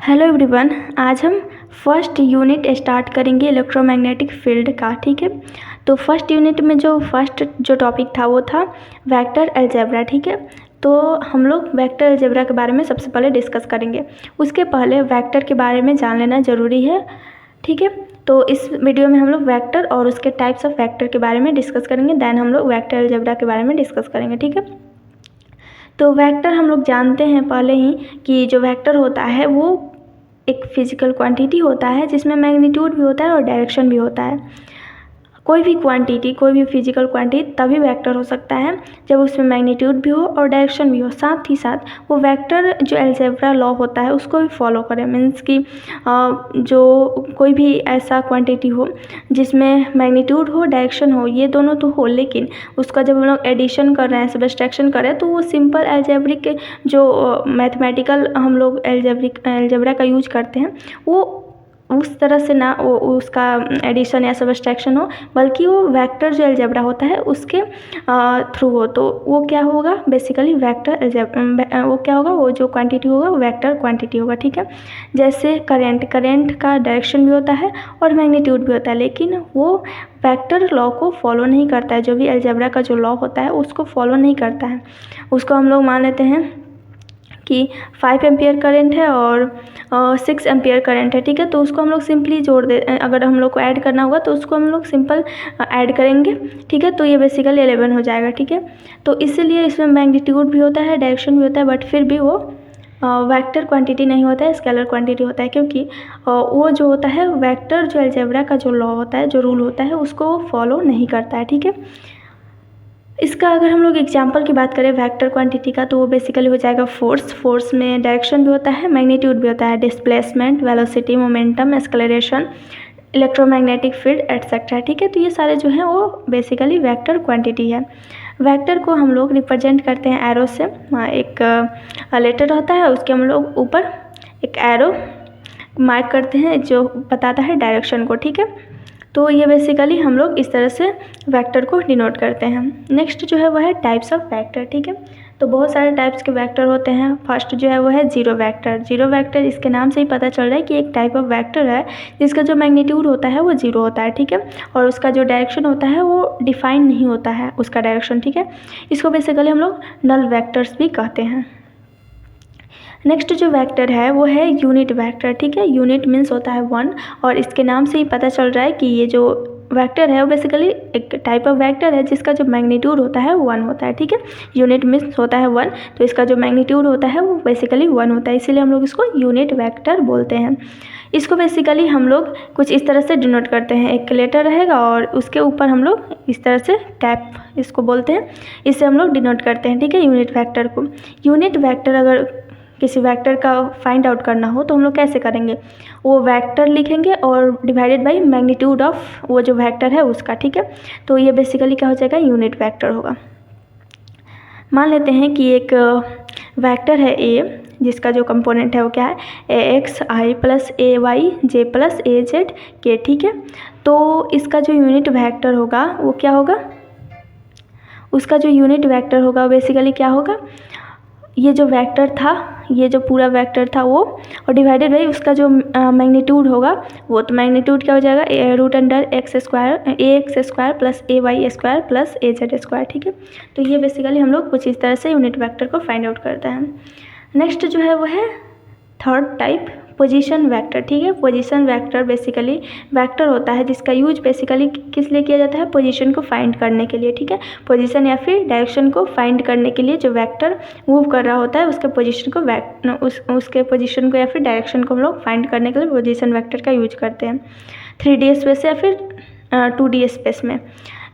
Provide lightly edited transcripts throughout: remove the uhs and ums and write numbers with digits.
Hello everyone, आज हम first unit start करेंगे इलेक्ट्रोमैग्नेटिक फील्ड का। ठीक है, तो फर्स्ट यूनिट में जो टॉपिक था वो था वेक्टर अलजेब्रा। ठीक है, तो हम लोग वेक्टर अलजेब्रा के बारे में सबसे पहले डिस्कस करेंगे। उसके पहले वेक्टर के बारे में जान लेना ज़रूरी है। ठीक है, तो इस वीडियो में हम लोग वेक्टर और उसके टाइप्स ऑफ वेक्टर के बारे में डिस्कस करेंगे। देन हम लोग वेक्टर अलजेब्रा के बारे में डिस्कस करेंगे। ठीक है, तो वेक्टर हम लोग जानते हैं पहले ही कि जो वेक्टर होता है वो एक फिजिकल क्वांटिटी होता है जिसमें मैग्नीट्यूड भी होता है और डायरेक्शन भी होता है। कोई भी क्वांटिटी, कोई भी फिजिकल क्वांटिटी तभी वेक्टर हो सकता है जब उसमें मैग्नीट्यूड भी हो और डायरेक्शन भी हो। साथ ही साथ वो वेक्टर जो अलजेब्रा लॉ होता है उसको भी फॉलो करे। मीन्स कि जो कोई भी ऐसा क्वांटिटी हो जिसमें मैग्नीट्यूड हो, डायरेक्शन हो, ये दोनों तो हो, लेकिन उसका जब हम लोग एडिशन कर रहे हैं, सब्सट्रैक्शन कर रहे हैं, तो वो सिंपल अलजेब्रिक जो मैथमेटिकल हम लोग अलजेब्रा का यूज करते हैं वो उस तरह से ना वो उसका एडिशन या सब्सट्रैक्शन हो, बल्कि वो वेक्टर जो अलजेब्रा होता है उसके थ्रू हो। तो वो क्या होगा, बेसिकली वेक्टर अलजेब्रा। वो क्या होगा, वो जो क्वांटिटी होगा वो वेक्टर क्वांटिटी होगा। ठीक है, जैसे करंट का डायरेक्शन भी होता है और मैग्नीट्यूड भी होता है, लेकिन वो वेक्टर लॉ को फॉलो नहीं करता है। जो भी अलजेब्रा का जो लॉ होता है उसको फॉलो नहीं करता है। उसको हम लोग मान लेते हैं कि 5 एम्पियर करंट है और 6 एम्पियर करंट है। ठीक है, तो उसको हम लोग सिंपली जोड़ दे, अगर हम लोग को ऐड करना होगा तो उसको हम लोग सिंपल ऐड करेंगे। ठीक है, तो ये बेसिकली 11 हो जाएगा। ठीक है, तो इसीलिए इसमें मैग्नीट्यूड भी होता है, डायरेक्शन भी होता है, बट फिर भी वो वेक्टर क्वांटिटी नहीं होता है, स्केलर क्वांटिटी होता है, क्योंकि वो जो होता है वेक्टर जो अलजेब्रा का जो लॉ होता है, जो रूल होता है, उसको वो फॉलो नहीं करता है। ठीक है, इसका अगर हम लोग एग्जाम्पल की बात करें वेक्टर क्वांटिटी का, तो वो बेसिकली हो जाएगा फोर्स में डायरेक्शन भी होता है, मैग्नीट्यूड भी होता है, displacement, velocity, momentum, acceleration, electromagnetic field etcetera. ठीक है, तो ये सारे जो हैं वो बेसिकली वेक्टर क्वांटिटी है। वेक्टर को हम लोग रिप्रेजेंट करते हैं एरो से। एक लेटर होता है, उसके हम लोग ऊपर एक एरो मार्क करते हैं जो बताता है डायरेक्शन को। ठीक है, तो ये बेसिकली हम लोग इस तरह से वेक्टर को डिनोट करते हैं। नेक्स्ट जो है वो है टाइप्स ऑफ वेक्टर। ठीक है, तो बहुत सारे टाइप्स के वेक्टर होते हैं। फर्स्ट जो है वो है जीरो वेक्टर। जीरो वेक्टर इसके नाम से ही पता चल रहा है कि एक टाइप ऑफ वेक्टर है जिसका जो मैग्नीट्यूड होता है वो जीरो होता है। ठीक है, और उसका जो डायरेक्शन होता है वो डिफाइन नहीं होता है उसका डायरेक्शन। ठीक है, इसको बेसिकली हम लोग नल वेक्टर्स भी कहते हैं। नेक्स्ट जो वेक्टर है वो है यूनिट वेक्टर। ठीक है, यूनिट मीन्स होता है 1, और इसके नाम से ही पता चल रहा है कि ये जो वेक्टर है वो बेसिकली एक टाइप ऑफ वेक्टर है जिसका जो मैग्नीट्यूड होता है 1 होता है। ठीक है, यूनिट मीन्स होता है 1, तो इसका जो मैग्नीट्यूड होता है वो बेसिकली 1 होता है, इसीलिए हम लोग इसको यूनिट वेक्टर बोलते हैं। इसको बेसिकली हम लोग कुछ इस तरह से डिनोट करते हैं। एक लेटर रहेगा और उसके ऊपर हम लोग इस तरह से टैप इसको बोलते हैं, इससे हम लोग डिनोट करते हैं। ठीक है, यूनिट वेक्टर को। यूनिट वेक्टर अगर किसी वेक्टर का फाइंड आउट करना हो तो हम लोग कैसे करेंगे, वो वेक्टर लिखेंगे और डिवाइडेड बाय मैग्नीट्यूड ऑफ वो जो वेक्टर है उसका। ठीक है, तो ये बेसिकली क्या हो जाएगा, यूनिट वेक्टर होगा। मान लेते हैं कि एक वेक्टर है ए, जिसका जो कंपोनेंट है वो क्या है, ए x I plus a Y J plus a Z के। ठीक है, तो इसका जो यूनिट वेक्टर होगा वो क्या होगा, उसका जो यूनिट वेक्टर होगा बेसिकली क्या होगा, ये जो वेक्टर था, ये जो पूरा वेक्टर था वो, और डिवाइडेड बाई उसका जो मैग्नीट्यूड होगा वो, तो मैग्नीट्यूड क्या हो जाएगा, root under x square plus a y square plus a z square. ठीक है, तो ये बेसिकली हम लोग कुछ इस तरह से यूनिट वेक्टर को फाइंड आउट करते हैं। नेक्स्ट जो है वो है थर्ड टाइप, पोजीशन वेक्टर। ठीक है, पोजीशन वेक्टर बेसिकली वेक्टर होता है जिसका यूज बेसिकली किस लिए किया जाता है, पोजीशन को फाइंड करने के लिए। ठीक है, पोजीशन या फिर डायरेक्शन को फाइंड करने के लिए जो वेक्टर मूव कर रहा होता है उसके पोजीशन को उसके पोजीशन को या फिर डायरेक्शन को हम लोग फाइंड करने के लिए पोजीशन वेक्टर का यूज करते हैं 3D स्पेस या फिर 2D स्पेस में।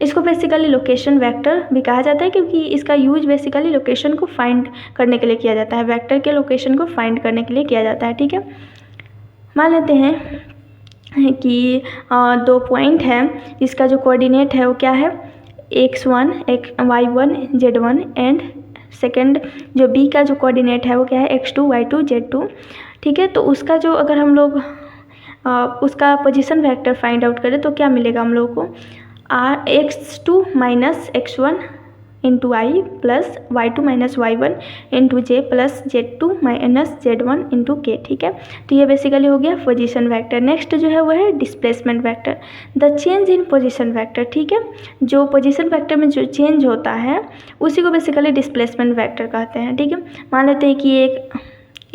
इसको बेसिकली लोकेशन वेक्टर भी कहा जाता है क्योंकि इसका यूज बेसिकली लोकेशन को फाइंड करने के लिए किया जाता है, वेक्टर के लोकेशन को फाइंड करने के लिए किया जाता है। ठीक है, मान लेते हैं कि 2 पॉइंट है जिसका जो कोऑर्डिनेट है वो क्या है, x1 y1 z1, and second जो b का जो कोऑर्डिनेट है वो क्या है, x2 y2 z2। ठीक है, तो उसका जो अगर हम लोग उसका पोजीशन वेक्टर फाइंड आउट करें तो क्या मिलेगा हम लोग को, x2 minus x1 into I plus y2 minus y1 into J plus z2 minus z1 into K. ठीक है, तो ये बेसिकली हो गया पोजीशन वेक्टर। नेक्स्ट जो है वो है displacement vector, the change in position vector. ठीक है, जो पोजीशन वेक्टर में जो चेंज होता है उसी को बेसिकली डिस्प्लेसमेंट वेक्टर कहते हैं। ठीक है, मान लेते हैं कि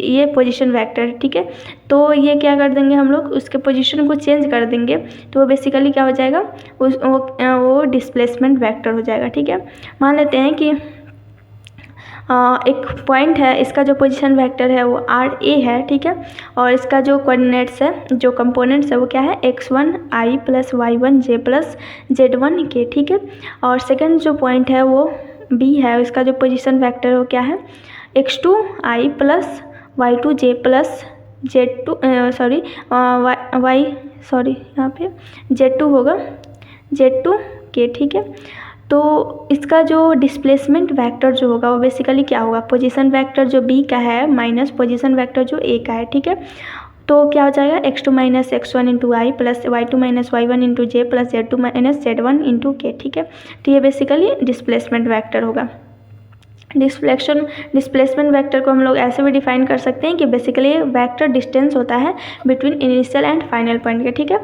ये पोजीशन वेक्टर है। ठीक है, तो ये क्या कर देंगे हम लोग, उसके पोजीशन को चेंज कर देंगे तो वो बेसिकली क्या हो जाएगा, वो डिस्प्लेसमेंट वेक्टर हो जाएगा। ठीक है, मान लेते हैं कि एक पॉइंट है, इसका जो पोजीशन वेक्टर है वो RA है। ठीक है, और इसका जो कोऑर्डिनेट्स है, जो कंपोनेंट्स है वो क्या है, x1 i plus y1 j plus z1 k। ठीक है, और सेकंड जो पॉइंट है वो B है, इसका जो पोजीशन वेक्टर है वो क्या है, x2 i plus y2 j plus z2 यहाँ पे z2 होगा z2 k। ठीक है, तो इसका जो डिस्प्लेसमेंट वेक्टर जो होगा वो बेसिकली क्या होगा, पोजीशन वेक्टर जो B का है माइनस पोजीशन वेक्टर जो A का है। ठीक है, तो क्या हो जाएगा, x2 minus x1 into I plus y2 minus y1 into J plus z2 minus z1 into K. ठीक है, तो ये बेसिकली डिस्प्लेसमेंट वेक्टर होगा। डिस्प्लेसमेंट वेक्टर को हम लोग ऐसे भी डिफाइन कर सकते हैं कि बेसिकली वेक्टर डिस्टेंस होता है between initial and final point के। ठीक है,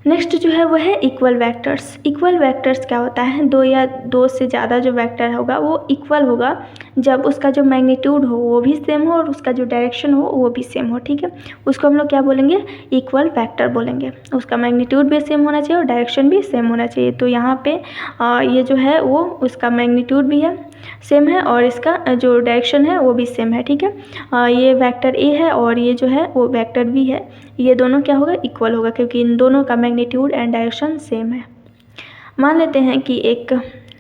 नेक्स्ट जो है वो है इक्वल वेक्टर्स। इक्वल वेक्टर्स क्या होता है, दो या दो से ज़्यादा जो वेक्टर होगा वो इक्वल होगा जब उसका जो मैग्नीट्यूड हो वो भी सेम हो और उसका जो डायरेक्शन हो वो भी सेम हो। ठीक है, उसको हम लोग क्या बोलेंगे, इक्वल वेक्टर बोलेंगे। उसका मैग्नीट्यूड भी सेम होना चाहिए और डायरेक्शन भी सेम होना चाहिए। तो यहाँ पे ये जो है वो उसका मैग्नीट्यूड भी है सेम है और इसका जो डायरेक्शन है वो भी सेम है। ठीक है, ये वेक्टर ए है और ये जो है वो वेक्टर बी है, ये दोनों क्या होगा, इक्वल होगा क्योंकि इन दोनों का मैग्नीट्यूड एंड डायरेक्शन सेम है। मान लेते हैं कि एक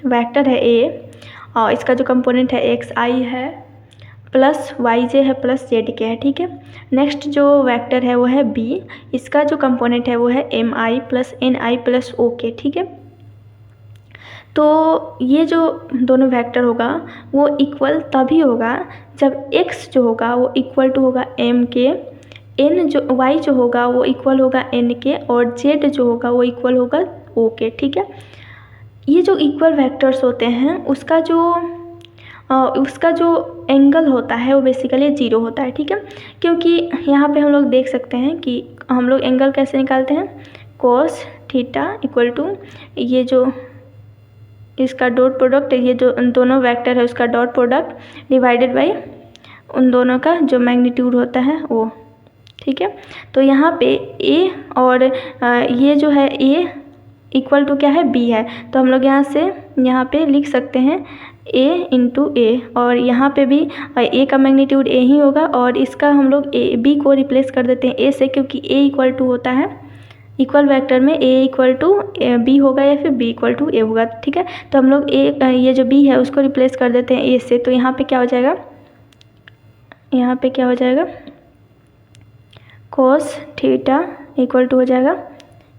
वेक्टर है ए और इसका जो कंपोनेंट है एक्स आई है प्लस वाई जे है प्लस जेड के है। ठीक है, नेक्स्ट जो वेक्टर है वो है बी, इसका जो कंपोनेंट है वो है एम आई प्लस एन आई प्लस ओ के। ठीक है, तो ये जो दोनों वेक्टर होगा वो इक्वल तभी होगा जब x जो होगा वो इक्वल टू होगा m के, n जो y जो होगा वो इक्वल होगा n के और z जो होगा वो इक्वल होगा o के। ठीक है, ये जो इक्वल वेक्टर्स होते हैं उसका जो एंगल होता है वो बेसिकली 0 होता है। ठीक है, क्योंकि यहाँ पे हम लोग देख सकते हैं कि हम लोग एंगल कैसे निकालते हैं, cos थीटा इक्वल टू ये जो इसका डॉट प्रोडक्ट, ये जो दोनों वेक्टर है उसका डॉट प्रोडक्ट डिवाइडेड बाई उन दोनों का जो मैग्नीट्यूड होता है वो। ठीक है, तो यहाँ पे ए और ये जो है ए इक्वल टू क्या है, बी है, तो हम लोग यहाँ पे लिख सकते हैं ए इंटू ए और यहाँ पे भी ए का मैग्नीट्यूड ए ही होगा और इसका हम लोग ए बी को रिप्लेस कर देते हैं ए से, क्योंकि ए इक्वल टू होता है इक्वल वेक्टर में ए इक्वल टू बी होगा या फिर बी इक्वल टू ए होगा। ठीक है, तो हम लोग ये जो बी है उसको रिप्लेस कर देते हैं ए से, तो यहाँ पे क्या हो जाएगा, यहाँ पे क्या हो जाएगा, cos थीटा इक्वल टू हो जाएगा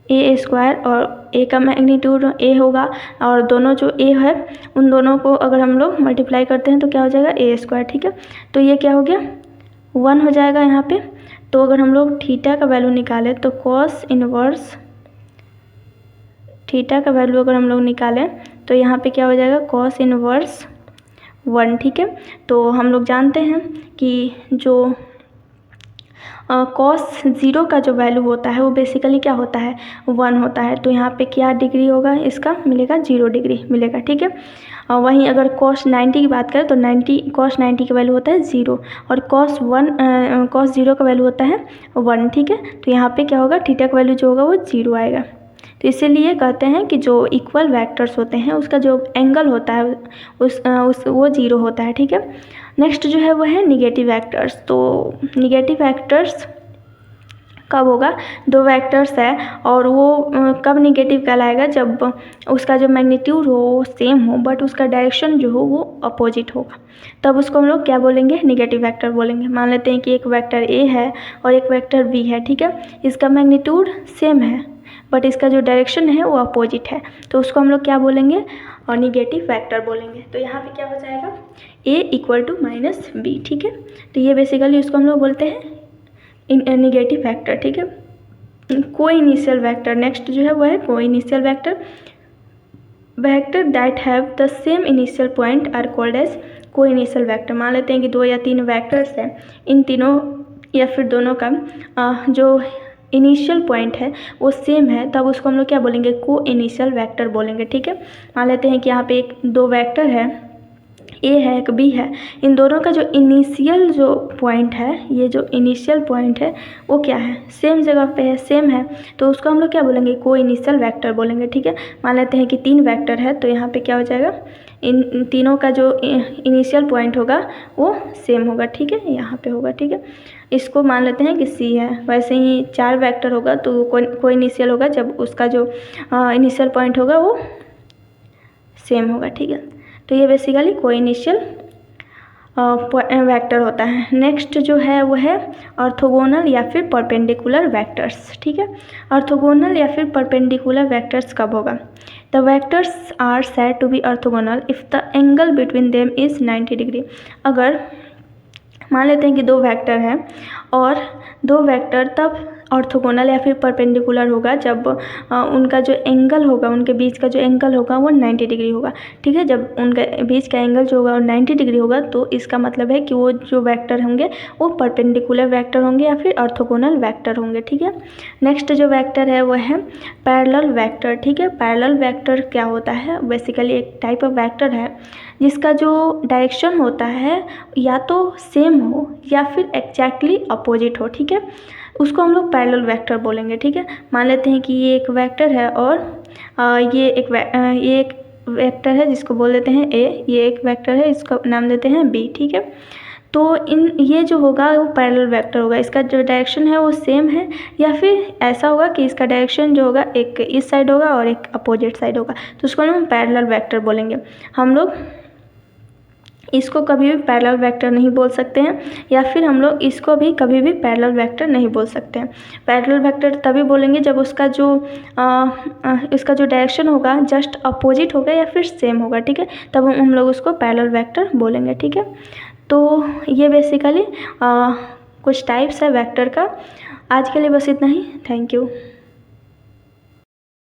ए स्क्वायर और ए का मैग्नीट्यूड ए होगा और दोनों जो ए है उन दोनों को अगर हम लोग मल्टीप्लाई करते हैं तो क्या हो जाएगा ए स्क्वायर। ठीक है, तो ये क्या हो गया 1 हो जाएगा यहाँ पे। तो अगर हम लोग थीटा का वैल्यू निकालें तो cos इनवर्स थीटा का वैल्यू अगर हम लोग निकालें तो यहाँ पे क्या हो जाएगा cos इनवर्स 1। ठीक है, तो हम लोग जानते हैं कि जो cos 0 का जो वैल्यू होता है वो बेसिकली क्या होता है, 1 होता है। तो यहाँ पे क्या डिग्री होगा, इसका मिलेगा 0 डिग्री मिलेगा। ठीक है, वहीं अगर cos 90 की बात करें तो cos 90 का वैल्यू होता है 0 और cos 0 का वैल्यू होता है 1। ठीक है, तो यहाँ पे क्या होगा, थीटा का वैल्यू जो होगा वो 0 आएगा। तो इसीलिए कहते हैं कि जो इक्वल वेक्टर्स होते हैं उसका जो एंगल होता है वो 0 होता है। ठीक है, नेक्स्ट जो है वो है निगेटिव वेक्टर्स। तो निगेटिव वेक्टर्स कब होगा, दो वेक्टर्स है और वो कब निगेटिव कहलाएगा, जब उसका जो मैग्नीट्यूड हो वो सेम हो बट उसका डायरेक्शन जो हो वो अपोजिट होगा, तब उसको हम लोग क्या बोलेंगे, निगेटिव वेक्टर बोलेंगे। मान लेते हैं कि एक वेक्टर ए है और एक वेक्टर बी है। ठीक है, इसका मैग्नीट्यूड सेम है बट इसका जो डायरेक्शन है वो अपोजिट है, तो उसको हम लोग क्या बोलेंगे, और निगेटिव वेक्टर बोलेंगे। तो यहाँ पे क्या हो जाएगा, ए इक्वल टू माइनस बी। ठीक है, तो ये बेसिकली उसको हम लोग बोलते हैं निगेटिव वेक्टर। ठीक है, कोइनिशियल वेक्टर नेक्स्ट जो है वो है coinitial vector. Vector that have the same initial point are called as को इनिशियल वेक्टर। मान लेते हैं कि 2 या 3 वेक्टर्स हैं, इन तीनों या फिर दोनों का जो इनिशियल पॉइंट है वो सेम है, तब उसको हम लोग क्या बोलेंगे, को इनिशियल वेक्टर बोलेंगे। ठीक है, मान लेते हैं कि यहाँ पे 2 वेक्टर है, ए है एक बी है, इन दोनों का जो इनिशियल जो पॉइंट है, ये जो इनिशियल पॉइंट है वो क्या है, सेम जगह पे है, सेम है, तो उसको हम लोग क्या बोलेंगे, को इनिशियल वेक्टर बोलेंगे। ठीक है, मान लेते हैं कि 3 वेक्टर है, तो यहाँ पे क्या हो जाएगा, इन तीनों का जो इनिशियल पॉइंट होगा वो सेम होगा। ठीक है, यहाँ पे होगा। ठीक है, इसको मान लेते हैं कि सी है। वैसे ही 4 वेक्टर होगा तो को इनिशियल होगा जब उसका जो इनिशियल पॉइंट होगा वो सेम होगा। ठीक है, तो ये बेसिकली को इनिशियल वेक्टर होता है। नेक्स्ट जो है वो है ऑर्थोगोनल या फिर परपेंडिकुलर वेक्टर्स। ठीक है, ऑर्थोगोनल या फिर परपेंडिकुलर वेक्टर्स कब होगा, the vectors are said to be orthogonal if the angle between them is 90 degree. अगर मान लेते हैं कि 2 वेक्टर हैं और 2 वेक्टर तब ऑर्थोगोनल या फिर परपेंडिकुलर होगा जब उनका जो एंगल होगा, उनके बीच का जो एंगल होगा वो 90 डिग्री होगा। ठीक है, जब उनके बीच का एंगल जो होगा वो 90 डिग्री होगा तो इसका मतलब है कि वो जो वेक्टर होंगे वो परपेंडिकुलर वेक्टर होंगे या फिर ऑर्थोगोनल वेक्टर होंगे। ठीक है, नेक्स्ट जो वेक्टर है वो है पैरेलल वेक्टर। ठीक है, पैरेलल वेक्टर क्या होता है, बेसिकली एक टाइप ऑफ वेक्टर है जिसका जो डायरेक्शन होता है या तो सेम हो या फिर एग्जैक्टली अपोजिट हो। ठीक है, उसको हम लोग पैरेलल वेक्टर बोलेंगे। ठीक है, मान लेते हैं कि ये एक वेक्टर है और ये एक वेक्टर है जिसको बोल देते हैं ए, ये एक वेक्टर है इसका नाम देते हैं बी। ठीक है, तो ये जो होगा वो पैरेलल वेक्टर होगा, इसका जो डायरेक्शन है वो सेम है या फिर ऐसा होगा कि इसका डायरेक्शन जो होगा एक इस साइड होगा और एक अपोजिट साइड होगा, तो उसको हम पैरेलल वेक्टर बोलेंगे। हम लोग इसको कभी भी पैरेलल वेक्टर नहीं बोल सकते हैं या फिर हम लोग इसको भी कभी भी पैरेलल वेक्टर नहीं बोल सकते हैं। पैरेलल वेक्टर तभी बोलेंगे जब उसका जो इसका जो डायरेक्शन होगा जस्ट अपोजिट होगा या फिर सेम होगा। ठीक है, तब हम लोग उसको पैरेलल वेक्टर बोलेंगे। ठीक है, तो ये बेसिकली कुछ टाइप्स है वेक्टर का। आज के लिए बस इतना ही। Thank you.